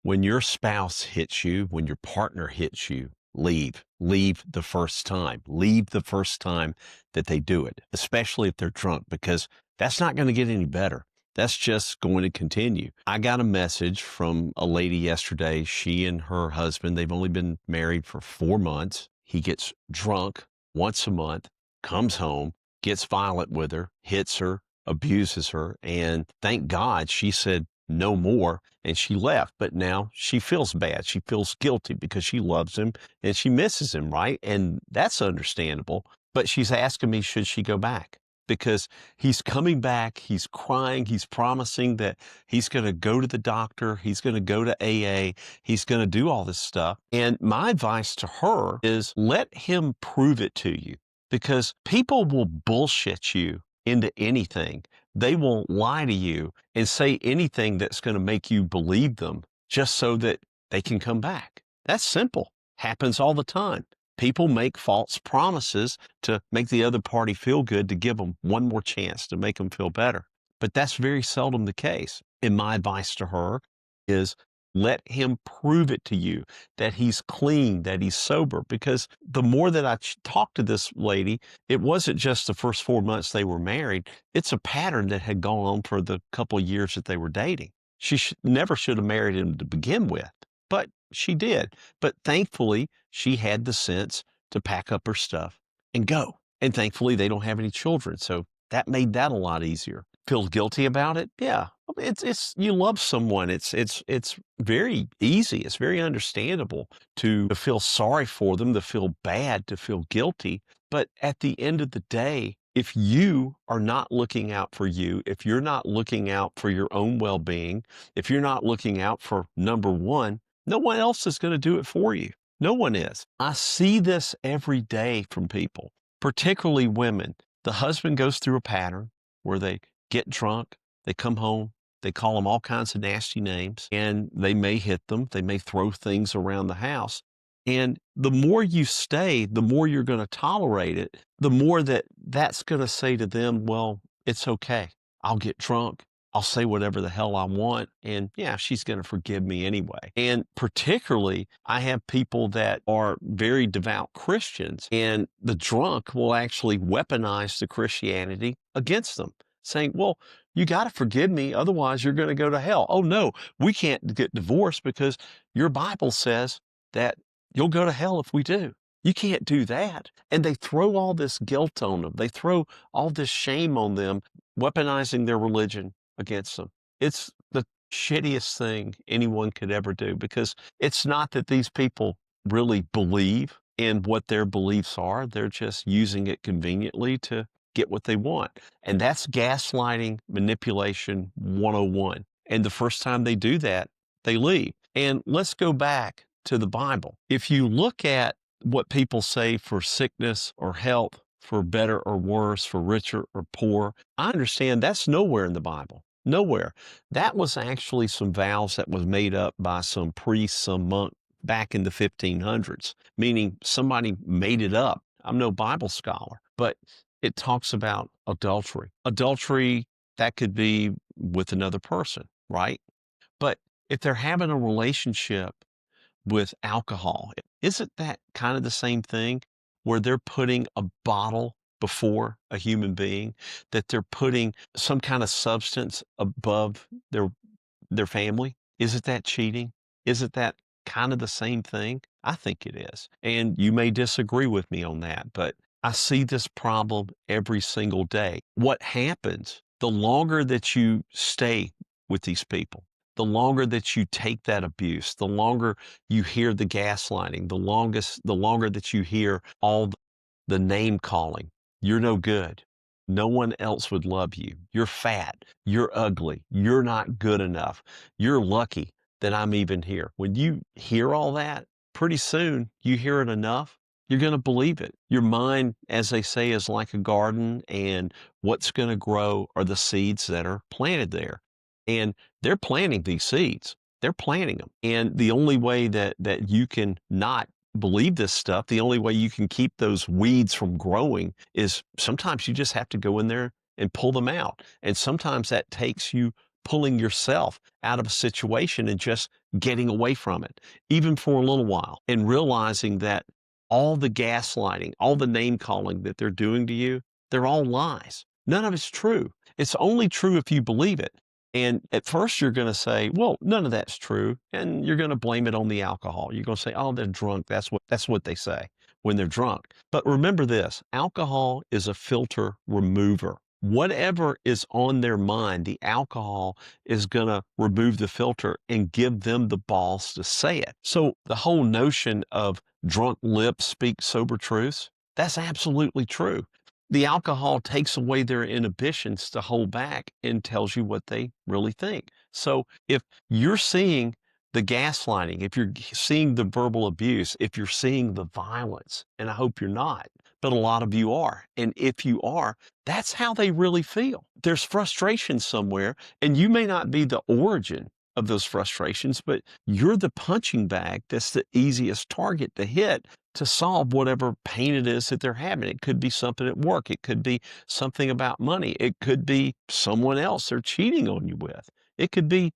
When your spouse hits you, when your partner hits you, leave. Leave the first time. Leave the first time that they do it, especially if they're drunk, because that's not going to get any better. That's just going to continue. I got a message from a lady yesterday. She and her husband, they've only been married for 4 months. He gets drunk once a month, comes home, gets violent with her, hits her, abuses her. And thank God she said no more and she left. But now she feels bad. She feels guilty because she loves him and she misses him, right? And that's understandable. But she's asking me, should she go back? Because he's coming back, he's crying, he's promising that he's going to go to the doctor, he's going to go to AA, he's going to do all this stuff. And my advice to her is let him prove it to you, because people will bullshit you into anything. They will lie to you and say anything that's going to make you believe them just so that they can come back. That's simple. Happens all the time. People make false promises to make the other party feel good, to give them one more chance, to make them feel better. But that's very seldom the case. And my advice to her is let him prove it to you that he's clean, that he's sober. Because the more that I talked to this lady, it wasn't just the first 4 months they were married. It's a pattern that had gone on for the couple of years that they were dating. She never should have married him to begin with, but she did. But thankfully, she had the sense to pack up her stuff and go. And thankfully, they don't have any children. So that made that a lot easier. Feel guilty about it? Yeah. It's you love someone. It's very easy. It's very understandable to feel sorry for them, to feel bad, to feel guilty. But at the end of the day, if you are not looking out for you, if you're not looking out for your own well-being, if you're not looking out for number one, no one else is going to do it for you. No one is. I see this every day from people, particularly women. The husband goes through a pattern where they get drunk, they come home, they call them all kinds of nasty names, and they may hit them. They may throw things around the house. And the more you stay, the more you're going to tolerate it, the more that's going to say to them, well, it's okay. I'll get drunk. I'll say whatever the hell I want. And yeah, she's going to forgive me anyway. And particularly, I have people that are very devout Christians, and the drunk will actually weaponize the Christianity against them, saying, well, you got to forgive me. Otherwise, you're going to go to hell. Oh, no, we can't get divorced because your Bible says that you'll go to hell if we do. You can't do that. And they throw all this guilt on them. They throw all this shame on them, weaponizing their religion against them. It's the shittiest thing anyone could ever do, because it's not that these people really believe in what their beliefs are. They're just using it conveniently to get what they want. And that's gaslighting, manipulation 101. And the first time they do that, they leave. And let's go back to the Bible. If you look at what people say for sickness or health, for better or worse, for richer or poor, I understand that's nowhere in the Bible. Nowhere. That was actually some vows that was made up by some priest, some monk back in the 1500s, meaning somebody made it up. I'm no Bible scholar, but it talks about adultery. Adultery, that could be with another person, right? But if they're having a relationship with alcohol, isn't that kind of the same thing, where they're putting a bottle before a human being, that they're putting some kind of substance above their family? Isn't that cheating? Isn't that kind of the same thing? I think it is. And you may disagree with me on that, but I see this problem every single day. What happens, the longer that you stay with these people, the longer that you take that abuse, the longer you hear the gaslighting, the longer that you hear all the name calling. You're no good. No one else would love you. You're fat. You're ugly. You're not good enough. You're lucky that I'm even here. When you hear all that, pretty soon you hear it enough, you're going to believe it. Your mind, as they say, is like a garden, and what's going to grow are the seeds that are planted there. And they're planting these seeds. They're planting them. And the only way that you can not believe this stuff, the only way you can keep those weeds from growing, is sometimes you just have to go in there and pull them out. And sometimes that takes you pulling yourself out of a situation and just getting away from it, even for a little while, and realizing that all the gaslighting, all the name calling that they're doing to you, they're all lies. None of it's true. It's only true if you believe it. And at first you're going to say, well, none of that's true. And you're going to blame it on the alcohol. You're going to say, oh, they're drunk. That's what they say when they're drunk. But remember this, alcohol is a filter remover. Whatever is on their mind, the alcohol is going to remove the filter and give them the balls to say it. So the whole notion of drunk lips speak sober truths, that's absolutely true. The alcohol takes away their inhibitions to hold back and tells you what they really think. So if you're seeing the gaslighting, if you're seeing the verbal abuse, if you're seeing the violence, and I hope you're not, but a lot of you are. And if you are, that's how they really feel. There's frustration somewhere, and you may not be the origin of those frustrations, but you're the punching bag that's the easiest target to hit to solve whatever pain it is that they're having. It could be something at work. It could be something about money. It could be someone else they're cheating on you with. It could be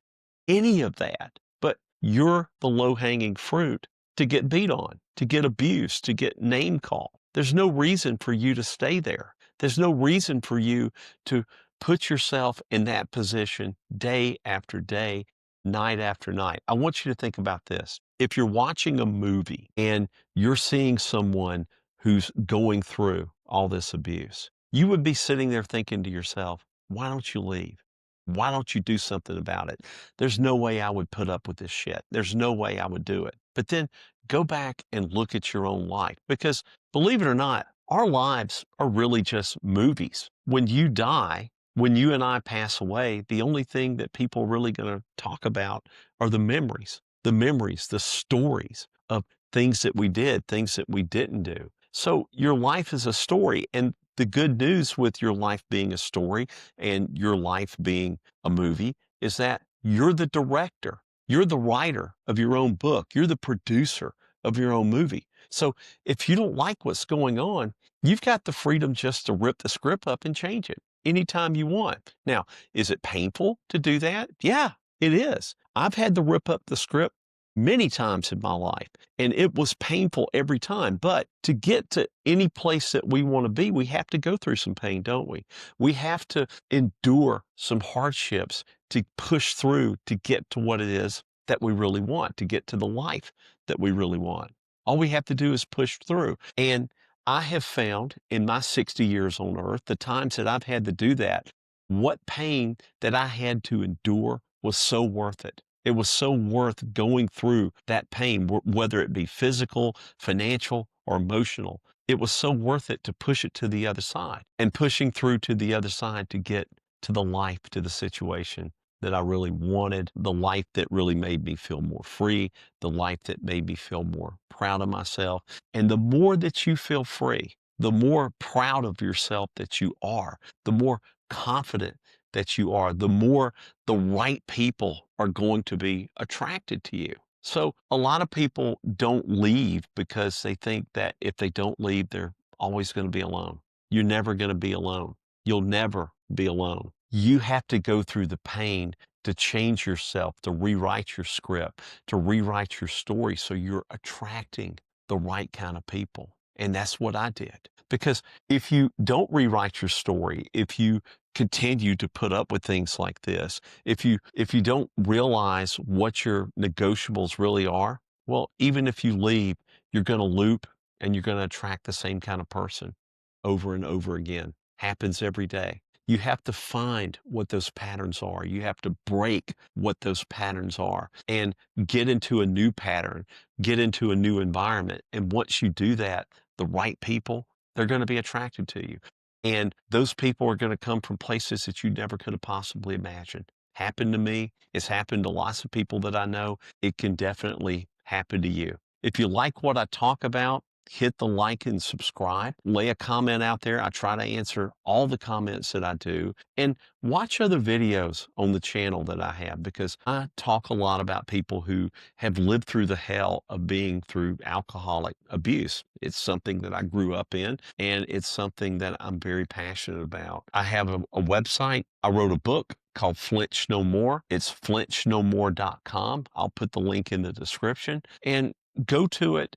any of that. But you're the low-hanging fruit to get beat on, to get abused, to get name called. There's no reason for you to stay there. There's no reason for you to put yourself in that position day after day, night after night. I want you to think about this. If you're watching a movie and you're seeing someone who's going through all this abuse, you would be sitting there thinking to yourself, why don't you leave? Why don't you do something about it? There's no way I would put up with this shit. There's no way I would do it. But then go back and look at your own life, because believe it or not, our lives are really just movies. When you die, when you and I pass away, the only thing that people are really going to talk about are the memories, the stories of things that we did, things that we didn't do. So your life is a story. And the good news with your life being a story and your life being a movie is that you're the director. You're the writer of your own book. You're the producer of your own movie. So if you don't like what's going on, you've got the freedom just to rip the script up and change it anytime you want. Now, is it painful to do that? Yeah, it is. I've had to rip up the script many times in my life, and it was painful every time. But to get to any place that we want to be, we have to go through some pain, don't we? We have to endure some hardships to push through to get to what it is that we really want, to get to the life that we really want. All we have to do is push through. And I have found in my 60 years on earth, the times that I've had to do that, what pain that I had to endure was so worth it. It was so worth going through that pain, whether it be physical, financial, or emotional. It was so worth it to push it to the other side, and pushing through to the other side to get to the life, to the situation that I really wanted, the life that really made me feel more free, the life that made me feel more proud of myself. And the more that you feel free, the more proud of yourself that you are, the more confident that you are, the more the right people are going to be attracted to you. So a lot of people don't leave because they think that if they don't leave, they're always going to be alone. You're never going to be alone. You'll never be alone. You have to go through the pain to change yourself, to rewrite your script, to rewrite your story so you're attracting the right kind of people. And that's what I did. Because if you don't rewrite your story, if you continue to put up with things like this, if you don't realize what your negotiables really are, well, even if you leave, you're going to loop and you're going to attract the same kind of person over and over again. Happens every day. You have to find what those patterns are. You have to break what those patterns are and get into a new pattern, get into a new environment. And once you do that, the right people, they're going to be attracted to you. And those people are going to come from places that you never could have possibly imagined. Happened to me. It's happened to lots of people that I know. It can definitely happen to you. If you like what I talk about, hit the like and subscribe. Lay a comment out there. I try to answer all the comments that I do. And watch other videos on the channel that I have, because I talk a lot about people who have lived through the hell of being through alcoholic abuse. It's something that I grew up in, and it's something that I'm very passionate about. I have a website. I wrote a book called Flinch No More. It's flinchnomore.com. I'll put the link in the description and go to it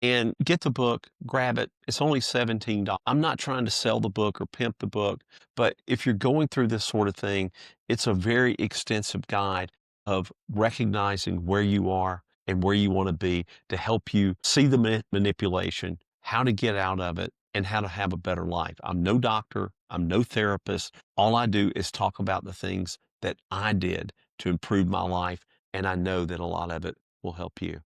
and get the book, grab it. It's only $17. I'm not trying to sell the book or pimp the book, but if you're going through this sort of thing, it's a very extensive guide of recognizing where you are and where you want to be to help you see the manipulation, how to get out of it, and how to have a better life. I'm no doctor, I'm no therapist. All I do is talk about the things that I did to improve my life, and I know that a lot of it will help you.